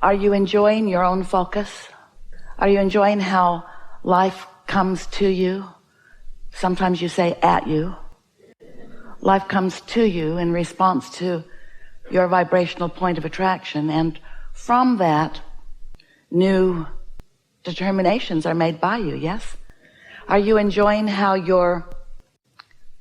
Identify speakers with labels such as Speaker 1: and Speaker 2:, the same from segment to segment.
Speaker 1: Are you enjoying your own focus? Are you enjoying how life comes to you? Sometimes you say at you. Life comes to you in response to your vibrational point of attraction, and from that, new determinations are made by you, yes? Are you enjoying how your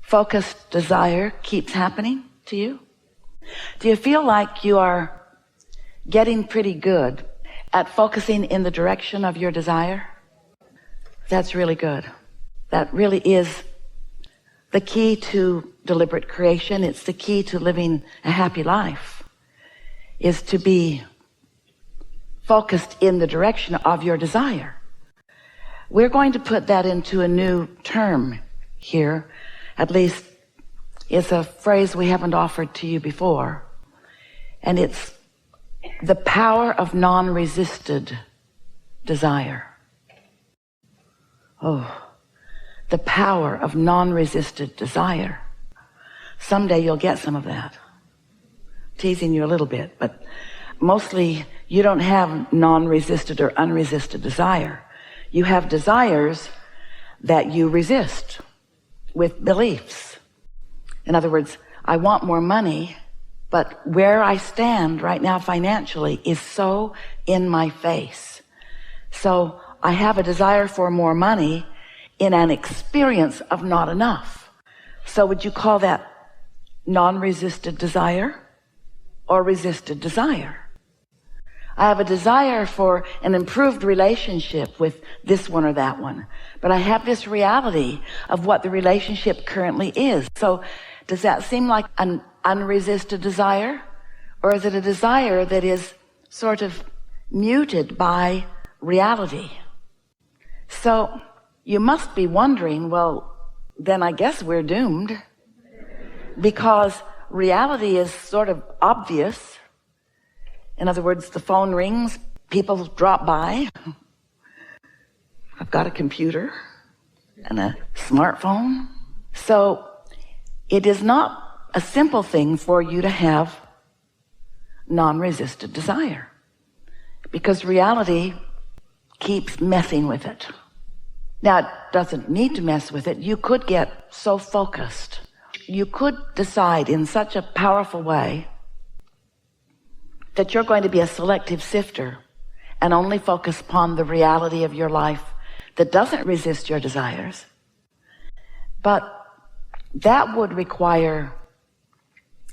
Speaker 1: focused desire keeps happening to you? Do you feel like you are getting pretty good at focusing in the direction of your desire? That's really good. That really is the key to deliberate creation. It's the key to living a happy life, is to be focused in the direction of your desire. We're going to put that into a new term here. At least it's a phrase we haven't offered to you before. And it's the power of non-resisted desire. Oh, the power of non-resisted desire. Someday you'll get some of that. Teasing you a little bit, but mostly you don't have non-resisted or unresisted desire. You have desires that you resist with beliefs. In other words, I want more money, but where I stand right now financially is so in my face. So I have a desire for more money in an experience of not enough. So would you call that non-resisted desire or resisted desire? I have a desire for an improved relationship with this one or that one, but I have this reality of what the relationship currently is. So does that seem like an unresisted desire? Or is it a desire that is sort of muted by reality? So you must be wondering, well, then I guess we're doomed, because reality is sort of obvious. In other words, the phone rings, people drop by. I've got a computer and a smartphone. So it is not a simple thing for you to have non-resisted desire, because reality keeps messing with it. Now, it doesn't need to mess with it. You could get so focused. You could decide in such a powerful way that you're going to be a selective sifter and only focus upon the reality of your life that doesn't resist your desires. But that would require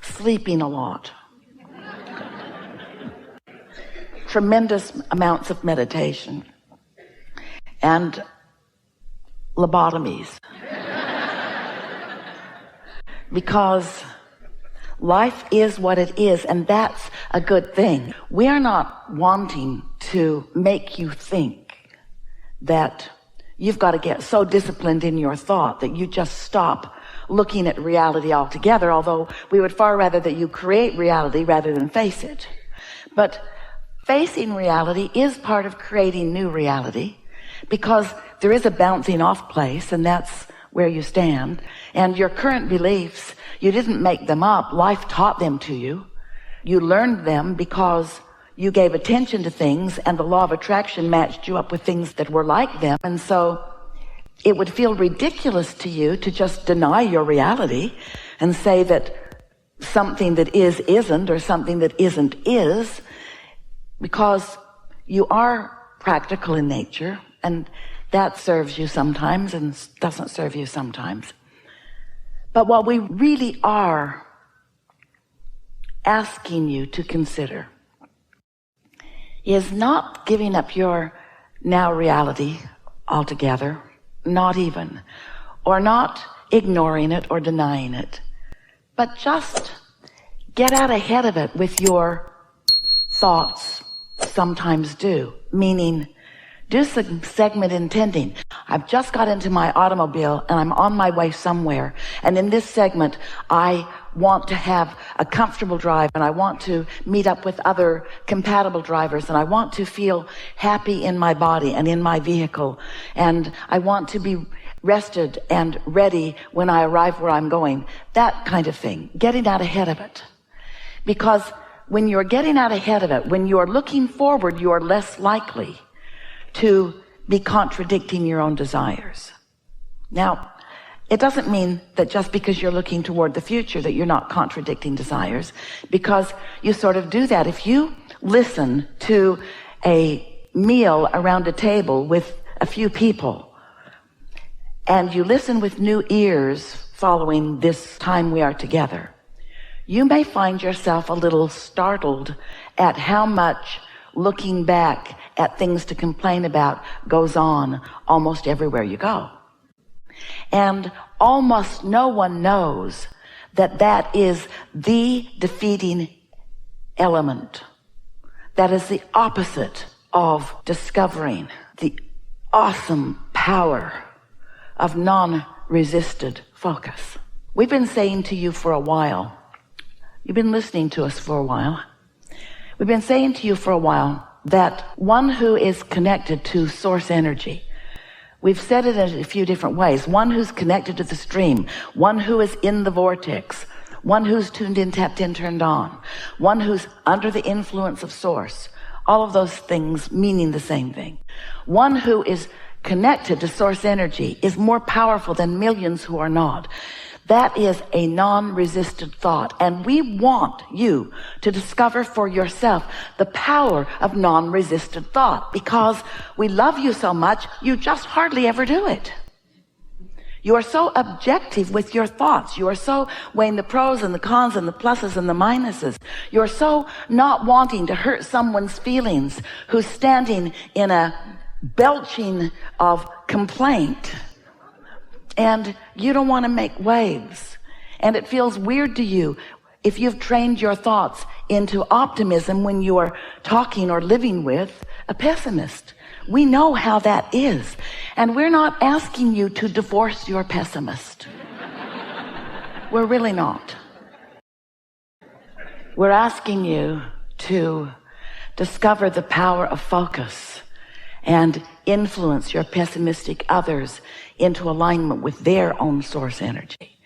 Speaker 1: sleeping a lot, tremendous amounts of meditation, and lobotomies. Because life is what it is, and that's a good thing. We are not wanting to make you think that you've got to get so disciplined in your thought that you just stop looking at reality altogether, although we would far rather that you create reality rather than face it. But facing reality is part of creating new reality, because there is a bouncing off place, and that's where you stand. And your current beliefs, you didn't make them up. Life taught them to you. You learned them because you gave attention to things, and the law of attraction matched you up with things that were like them. And so it would feel ridiculous to you to just deny your reality and say that something that is isn't, or something that isn't is, because you are practical in nature, and that serves you sometimes and doesn't serve you sometimes. But what we really are asking you to consider is not giving up your now reality altogether, not even, or not ignoring it or denying it, but just get out ahead of it with your thoughts. Sometimes do, meaning do some segment intending. I've just got into my automobile and I'm on my way somewhere, and in this segment I want to have a comfortable drive, and I want to meet up with other compatible drivers, and I want to feel happy in my body and in my vehicle, and I want to be rested and ready when I arrive where I'm going. That kind of thing, getting out ahead of it. Because when you're getting out ahead of it, when you're looking forward, you're less likely to be contradicting your own desires. Now, it doesn't mean that just because you're looking toward the future that you're not contradicting desires, because you sort of do that. If you listen to a meal around a table with a few people, and you listen with new ears following this time we are together, you may find yourself a little startled at how much looking back at things to complain about goes on almost everywhere you go. And almost no one knows that that is the defeating element. That is the opposite of discovering the awesome power of non-resisted focus. We've been saying to you for a while, you've been listening to us for a while, we've been saying to you for a while that one who is connected to source energy, we've said it in a few different ways, one who's connected to the stream, one who is in the vortex, one who's tuned in, tapped in, turned on, one who's under the influence of source, all of those things meaning the same thing. One who is connected to source energy is more powerful than millions who are not. That is a non-resisted thought, and we want you to discover for yourself the power of non-resisted thought, because we love you so much, you just hardly ever do it. You are so objective with your thoughts. You are so weighing the pros and the cons and the pluses and the minuses. You are so not wanting to hurt someone's feelings who's standing in a belching of complaint. And you don't want to make waves. And it feels weird to you if you've trained your thoughts into optimism when you are talking or living with a pessimist. We know how that is. And we're not asking you to divorce your pessimist. We're really not. We're asking you to discover the power of focus and influence your pessimistic others into alignment with their own source energy.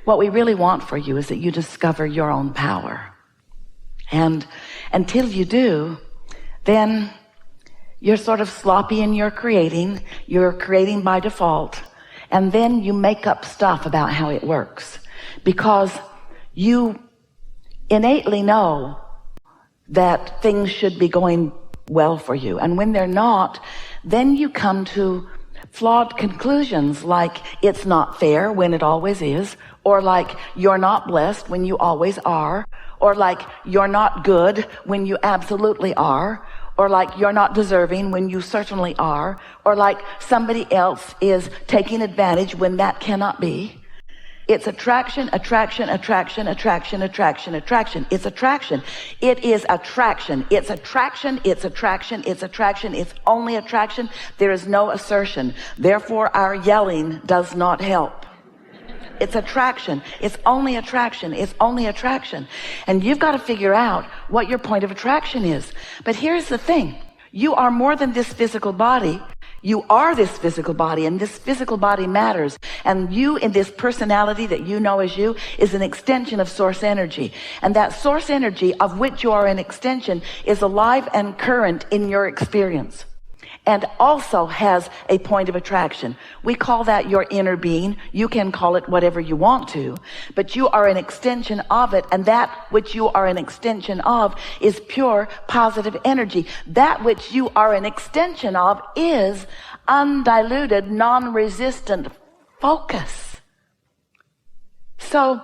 Speaker 1: What we really want for you is that you discover your own power. And until you do, then you're sort of sloppy in your creating. You're creating by default. And then you make up stuff about how it works, because you innately know that things should be going well for you. And when they're not, then you come to flawed conclusions like it's not fair when it always is, or like you're not blessed when you always are, or like you're not good when you absolutely are, or like you're not deserving when you certainly are, or like somebody else is taking advantage when that cannot be. It's attraction, attraction, attraction, attraction, attraction, attraction. It's attraction. It is attraction. It's attraction. It's attraction. It's attraction. It's only attraction. There is no assertion. Therefore, our yelling does not help. It's attraction. It's only attraction. It's only attraction. And you've got to figure out what your point of attraction is. But here's the thing. You are more than this physical body. You are this physical body, and this physical body matters. And you, in this personality that you know as you, is an extension of source energy. And that source energy of which you are an extension is alive and current in your experience, and also has a point of attraction. We call that your inner being. You can call it whatever you want to, but you are an extension of it, and that which you are an extension of is pure positive energy. That which you are an extension of is undiluted, non-resistant focus. So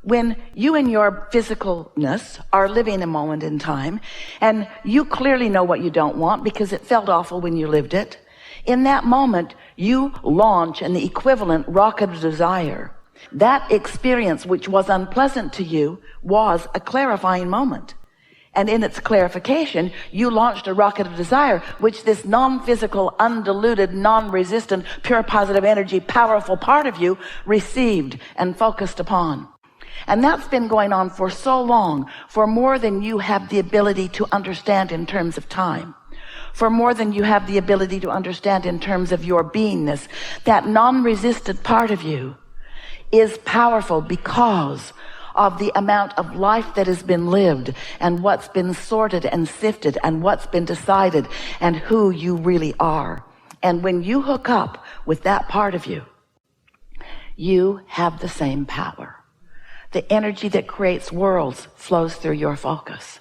Speaker 1: when you in your physicalness are living a moment in time, and you clearly know what you don't want because it felt awful when you lived it, in that moment you launch an equivalent rocket of desire. That experience, which was unpleasant to you, was a clarifying moment. And in its clarification, you launched a rocket of desire, which this non-physical, undiluted, non-resistant, pure positive energy, powerful part of you received and focused upon. And that's been going on for so long, for more than you have the ability to understand in terms of time, for more than you have the ability to understand in terms of your beingness. That non-resisted part of you is powerful because of the amount of life that has been lived and what's been sorted and sifted and what's been decided and who you really are. And when you hook up with that part of you, you have the same power. The energy that creates worlds flows through your focus.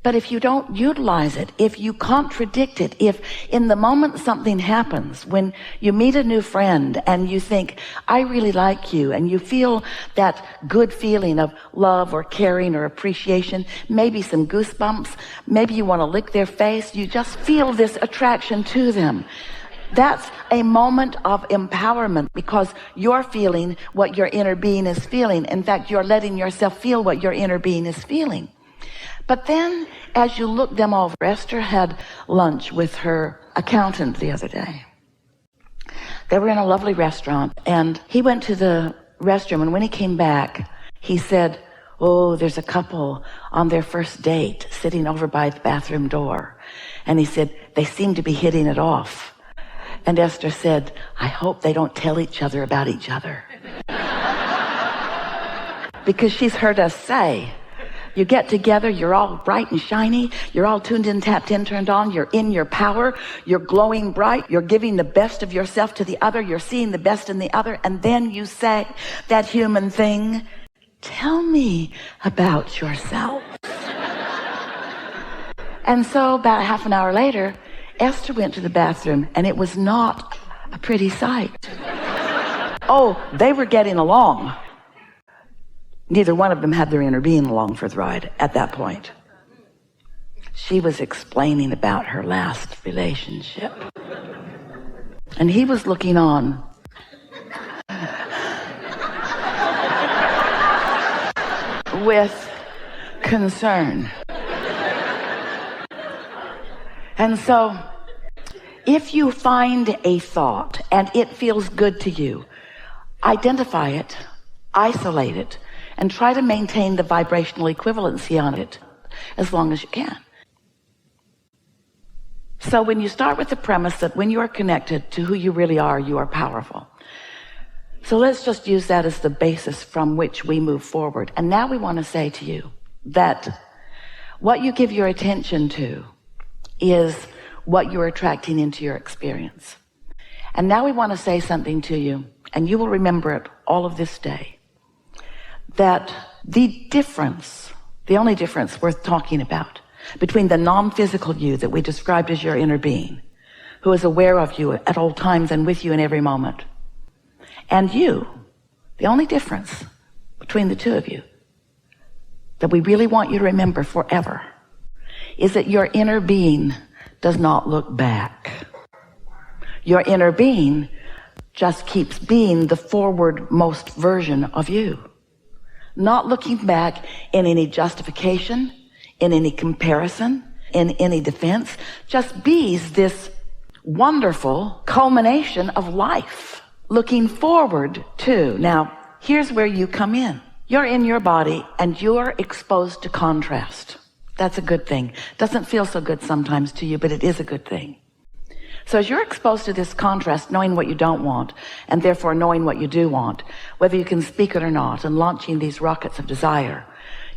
Speaker 1: But if you don't utilize it, if you contradict it, if in the moment something happens, when you meet a new friend and you think, I really like you, and you feel that good feeling of love or caring or appreciation, maybe some goosebumps, maybe you want to lick their face, you just feel this attraction to them. That's a moment of empowerment because you're feeling what your inner being is feeling. In fact, you're letting yourself feel what your inner being is feeling. But then, as you look them over, Esther had lunch with her accountant the other day. They were in a lovely restaurant, and he went to the restroom, and when he came back, he said, oh, there's a couple on their first date sitting over by the bathroom door. And he said, they seem to be hitting it off. And Esther said, I hope they don't tell each other about each other. Because she's heard us say, you get together, you're all bright and shiny, you're all tuned in, tapped in, turned on, you're in your power, you're glowing bright, you're giving the best of yourself to the other, you're seeing the best in the other, and then you say that human thing, tell me about yourself. And so about half an hour later, Esther went to the bathroom, and it was not a pretty sight. Oh, they were getting along. Neither one of them had their inner being along for the ride at that point. She was explaining about her last relationship. And he was looking on. With concern. And so, if you find a thought and it feels good to you, identify it, isolate it, and try to maintain the vibrational equivalency on it as long as you can. So when you start with the premise that when you are connected to who you really are, you are powerful. So let's just use that as the basis from which we move forward. And now we want to say to you that what you give your attention to is what you're attracting into your experience. And now we want to say something to you, and you will remember it all of this day, that the difference, the only difference worth talking about between the non-physical you that we described as your inner being, who is aware of you at all times and with you in every moment, and you, the only difference between the two of you that we really want you to remember forever is that your inner being does not look back. Your inner being just keeps being the forward-most version of you. Not looking back in any justification, in any comparison, in any defense, just bees this wonderful culmination of life, looking forward to. Now, here's where you come in. You're in your body and you're exposed to contrast. That's a good thing. Doesn't feel so good sometimes to you, but it is a good thing. So as you're exposed to this contrast, knowing what you don't want, and therefore knowing what you do want, whether you can speak it or not, and launching these rockets of desire,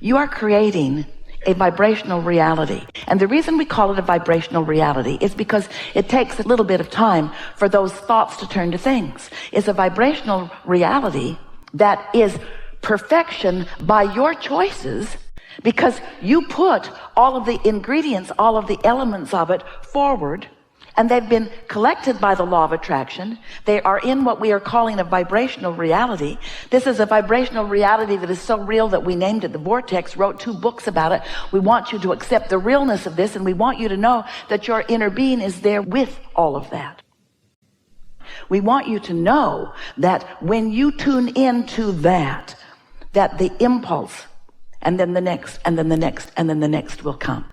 Speaker 1: you are creating a vibrational reality. And the reason we call it a vibrational reality is because it takes a little bit of time for those thoughts to turn to things. It's a vibrational reality that is perfection by your choices, because you put all of the ingredients, all of the elements of it forward, and they've been collected by the law of attraction. They are in what we are calling a vibrational reality. This is a vibrational reality that is so real that we named it the Vortex, wrote 2 books about it. We want you to accept the realness of this, and we want you to know that your inner being is there with all of that. We want you to know that when you tune into that the impulse, and then the next, and then the next, and then the next will come.